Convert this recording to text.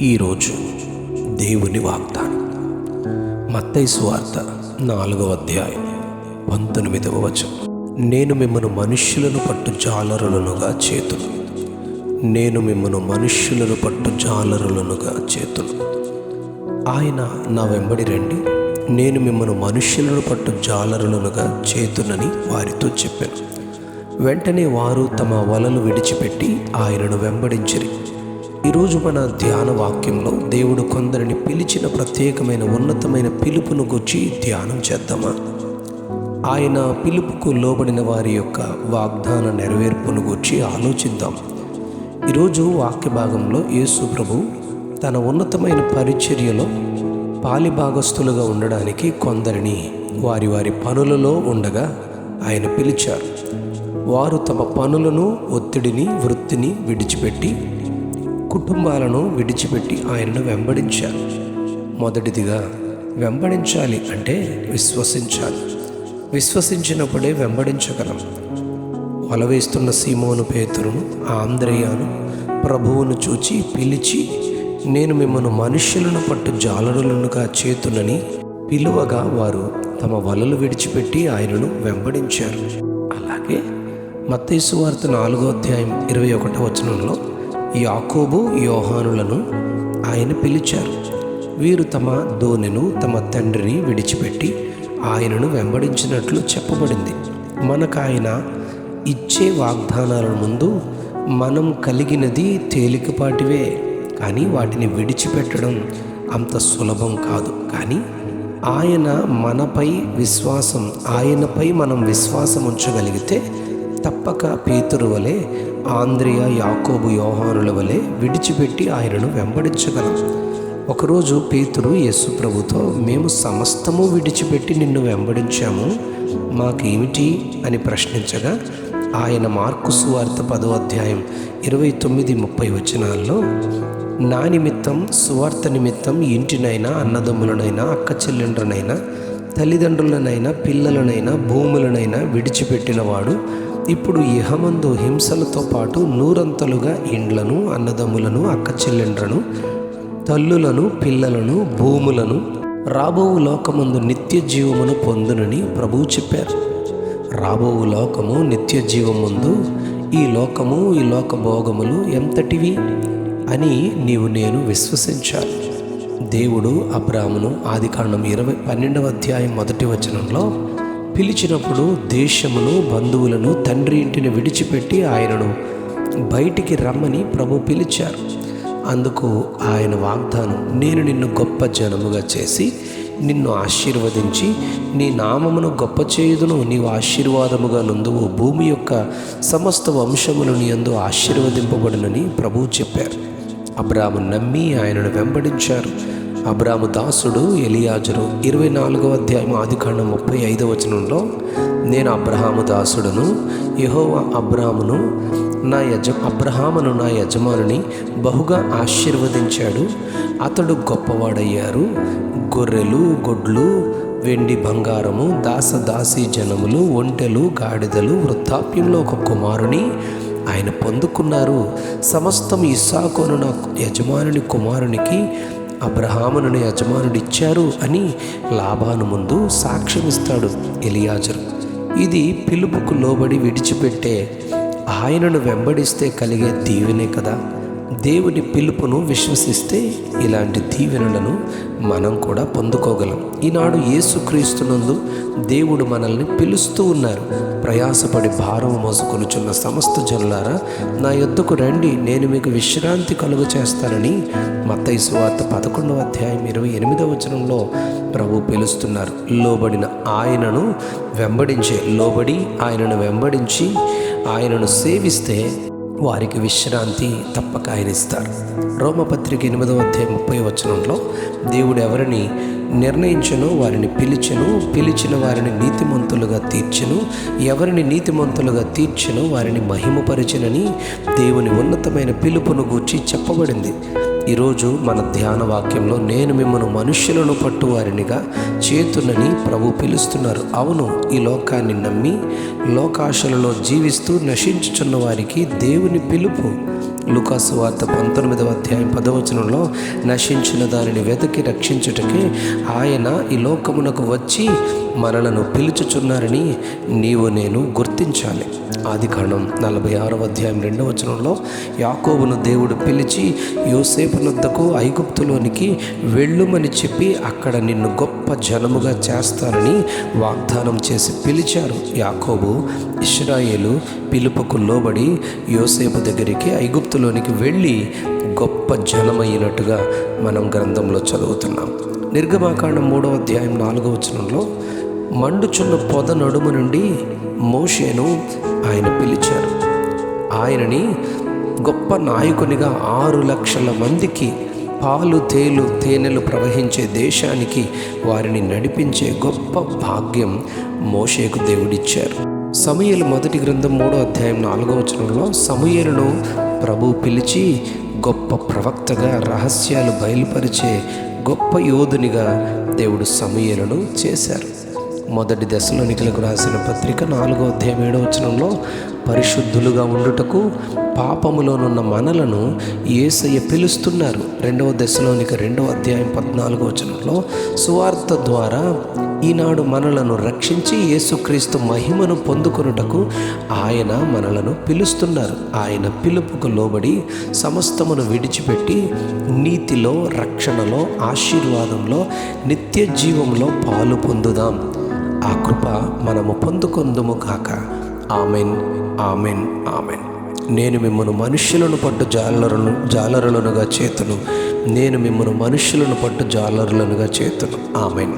ఈరోజు దేవుని వాగ్దానం మత్తయి సువార్త 4వ అధ్యాయం 19వ వచనం. నేను మిమ్మను మనుష్యులను పట్టు జాలరులనుగా చేతును. నేను మిమ్మను మనుష్యులను పట్టు జాలరులనుగా చేతును. ఆయన నా వెంబడి రండి, నేను మిమ్మను మనుష్యులను పట్టు జాలరులనుగా చేతునని వారితో చెప్పాను. వెంటనే వారు తమ వలలు విడిచిపెట్టి ఆయనను వెంబడించిరి. ఈరోజు మన ధ్యాన వాక్యంలో దేవుడు కొందరిని పిలిచిన ప్రత్యేకమైన ఉన్నతమైన పిలుపును గురించి ధ్యానం చేద్దామా? ఆయన పిలుపుకు లోబడిన వారి యొక్క వాగ్దాన నెరవేర్పును గురించి ఆలోచిద్దాం. ఈరోజు వాక్య భాగంలో యేసు ప్రభు తన ఉన్నతమైన పరిచర్యలో పాలిభాగస్తులుగా ఉండడానికి కొందరిని వారి వారి పనులలో ఉండగా ఆయన పిలిచారు. వారు తమ పనులను, ఒత్తిడిని, వృత్తిని విడిచిపెట్టి, కుటుంబాలను విడిచిపెట్టి ఆయనను వెంబడించారు. మొదటిదిగా వెంబడించాలి అంటే విశ్వసించాలి. విశ్వసించినప్పుడే వెంబడించగలం. వలవేస్తున్న సీమోను పేతురును, ఆంద్రేయాను ప్రభువును చూచి పిలిచి, నేను మిమ్మల్ని మనుష్యులను పట్టు జాలరులనుగా చేతునని పిలువగా వారు తమ వలలు విడిచిపెట్టి ఆయనను వెంబడించారు. అలాగే మత్తయి సువార్త 4వ అధ్యాయం 21వ వచనంలో యాకోబు, యోహానులను ఆయన పిలిచారు. వీరు తమ దోణెను, తమ తండ్రిని విడిచిపెట్టి ఆయనను వెంబడించినట్లు చెప్పబడింది. మనకు ఆయన ఇచ్చే వాగ్దానాల ముందు మనం కలిగినది తేలికపాటివే, కానీ వాటిని విడిచిపెట్టడం అంత సులభం కాదు. కానీ ఆయనపై మనం విశ్వాసం ఉంచగలిగితే తప్పక పేతురు వలె, ఆంద్రేయ, యాకోబు, యోహానుల వలె విడిచిపెట్టి ఆయనను వెంబడించగలం. ఒకరోజు పేతురు యేసు ప్రభుతో, మేము సమస్తము విడిచిపెట్టి నిన్ను వెంబడించాము, మాకేమిటి అని ప్రశ్నించగా ఆయన మార్కు సువార్త 10వ అధ్యాయం 29-30 వచనాల్లో, నా నిమిత్తం, సువార్త నిమిత్తం ఇంటినైనా, అన్నదమ్ములనైనా, అక్క చెల్లెండ్రనైనా, తల్లిదండ్రులనైనా, పిల్లలనైనా, భూములనైనా విడిచిపెట్టిన వాడు ఇప్పుడు ఇహమందు హింసలతో పాటు నూరంతలుగా ఇండ్లను, అన్నదమ్ములను, అక్క చెల్లెండ్రను, తల్లులను, పిల్లలను, భూములను రాబోవు లోకమందు నిత్య జీవమును పొందునని ప్రభువు చెప్పారు. రాబోవు లోకము, నిత్య జీవం ముందు ఈ లోకము, ఈ లోక భోగములు ఎంతటివి అని నేను విశ్వసించాలి. దేవుడు అబ్రాహామును ఆదికాండం 12వ అధ్యాయం 1వ వచనంలో పిలిచినప్పుడు దేశమును, బంధువులను, తండ్రి ఇంటిని విడిచిపెట్టి ఆయనను బయటికి రమ్మని ప్రభు పిలిచారు. అందుకు ఆయన వాగ్దానం, నేను నిన్ను గొప్ప జనముగా చేసి నిన్ను ఆశీర్వదించి నీ నామమును గొప్ప చేయుదును, నీవు ఆశీర్వాదముగా నుందువు, భూమి యొక్క సమస్త వంశములు నీ యందు ఆశీర్వదింపబడునని ప్రభువు చెప్పారు. అబ్రాహాము నమ్మి ఆయనను వెంబడించారు. అబ్రాహాము దాసుడు ఎలియాజరు 24వ అధ్యాయం ఆదికాండం 35వ వచనంలో, నేను అబ్రహాము దాసుడును, యెహోవా అబ్రాహామును నా యజమానుని బహుగా ఆశీర్వదించాడు, అతడు గొప్పవాడయ్యారు. గొర్రెలు, గొడ్లు, వెండి బంగారము, దాసదాసీ జనములు, ఒంటెలు, గాడిదలు, వృద్ధాప్యంలో ఒక కుమారుని ఆయన పొందుకున్నారు. సమస్తం ఇస్సాకోను నా యజమానుని కుమారునికి అబ్రహామును యజమానుడిచ్చారు అని లాబాను ముందు సాక్ష్యమిస్తాడు ఎలియాజరు. ఇది పిలుపుకు లోబడి విడిచిపెట్టే ఆయనను వెంబడిస్తే కలిగే దీవెనే కదా. దేవుని పిలుపును విశ్వసిస్తే ఇలాంటి దీవెనలను మనం కూడా పొందుకోగలం. ఈనాడు యేసుక్రీస్తునందు దేవుడు మనల్ని పిలుస్తూ ఉన్నారు. ప్రయాసపడి భారం మోసుకొనుచున్న సమస్త జనులారా, నా యొద్దకు రండి, నేను మీకు విశ్రాంతి కలుగ చేస్తానని మత్తయి సువార్త 11వ అధ్యాయం 28వ వచనంలో ప్రభు పిలుస్తున్నారు. ఆయనను వెంబడించి ఆయనను సేవిస్తే వారికి విశ్రాంతి తప్పక ఆయన ఇస్తారు. రోమపత్రిక 8వ అధ్యాయం 30వ వచనంలో, దేవుడు ఎవరిని నిర్ణయించను వారిని పిలిచిన వారిని నీతిమంతులుగా తీర్చెను, ఎవరిని నీతిమంతులుగా తీర్చెను వారిని మహిమపరచెనని దేవుని ఉన్నతమైన పిలుపును గూర్చి చెప్పబడింది. ఈరోజు మన ధ్యాన వాక్యంలో, నేను మిమ్మల్ని మనుష్యులను పట్టువారినిగా చేతునని ప్రభు పిలుస్తున్నారు. అవును, ఈ లోకాన్ని నమ్మి లోకాశలలో జీవిస్తూ నశించుచున్న వారికి దేవుని పిలుపు లూకాసు వార్త 19వ అధ్యాయం 10వ వచనంలో నశించిన దానిని వెతికి రక్షించుటకే ఆయన ఈ లోకమునకు వచ్చి మనలను పిలుచుచున్నారని నీవు నేను గుర్తించాలి. ఆదికాండం 46వ అధ్యాయం 2వ వచనంలో యాకోబును దేవుడు పిలిచి యోసేపు నొద్దకు ఐగుప్తులోనికి వెళ్ళుమని చెప్పి అక్కడ నిన్ను గొప్ప జనముగా చేస్తానని వాగ్దానం చేసి పిలిచారు. యాకోబు ఇశ్రాయేలు పిలుపుకు లోబడి యోసేపు దగ్గరికి ఐగుప్తులోనికి వెళ్ళి గొప్ప జనమైనట్టుగా మనం గ్రంథంలో చదువుతున్నాం. నిర్గమాకాండం 3వ అధ్యాయం 4వ వచనంలో మండుచున్న పొద నడుము నుండి మోషేను ఆయన పిలిచారు. ఆయనని గొప్ప నాయకునిగా 6 లక్షల మందికి పాలు తేనెలు ప్రవహించే దేశానికి వారిని నడిపించే గొప్ప భాగ్యం మోషేకు దేవుడిచ్చారు. సమూయేలు మొదటి గ్రంథం 3వ అధ్యాయం 4వ వచనంలో సమూయేలును ప్రభు పిలిచి గొప్ప ప్రవక్తగా రహస్యాలు బయలుపరిచే గొప్ప యోధునిగా దేవుడు సమూయేలును చేశారు. మొదటి దశలోనికలకు రాసిన పత్రిక 4వ అధ్యాయం 7వ వచనంలో పరిశుద్ధులుగా ఉండుటకు పాపములోనున్న మనలను యేసయ్య పిలుస్తున్నారు. 2వ దశలోనిక 2వ అధ్యాయం 14వ వచనంలో సువార్త ద్వారా ఈనాడు మనలను రక్షించి యేసుక్రీస్తు మహిమను పొందుకొనుటకు ఆయన మనలను పిలుస్తున్నారు. ఆయన పిలుపుకు లోబడి సమస్తమును విడిచిపెట్టి నీతిలో, రక్షణలో, ఆశీర్వాదంలో, నిత్య జీవంలో పాలు పొందుదాం. ఆ కృప మనము పొందుకొందుము కాక. Amen, amen, amen. నేను మిమ్మల్ని మనుష్యులను పట్టు జాలరులనుగా చేతును. నేను మిమ్మల్ని మనుష్యులను పట్టు జాలరులనుగా చేతును. ఆమెన్.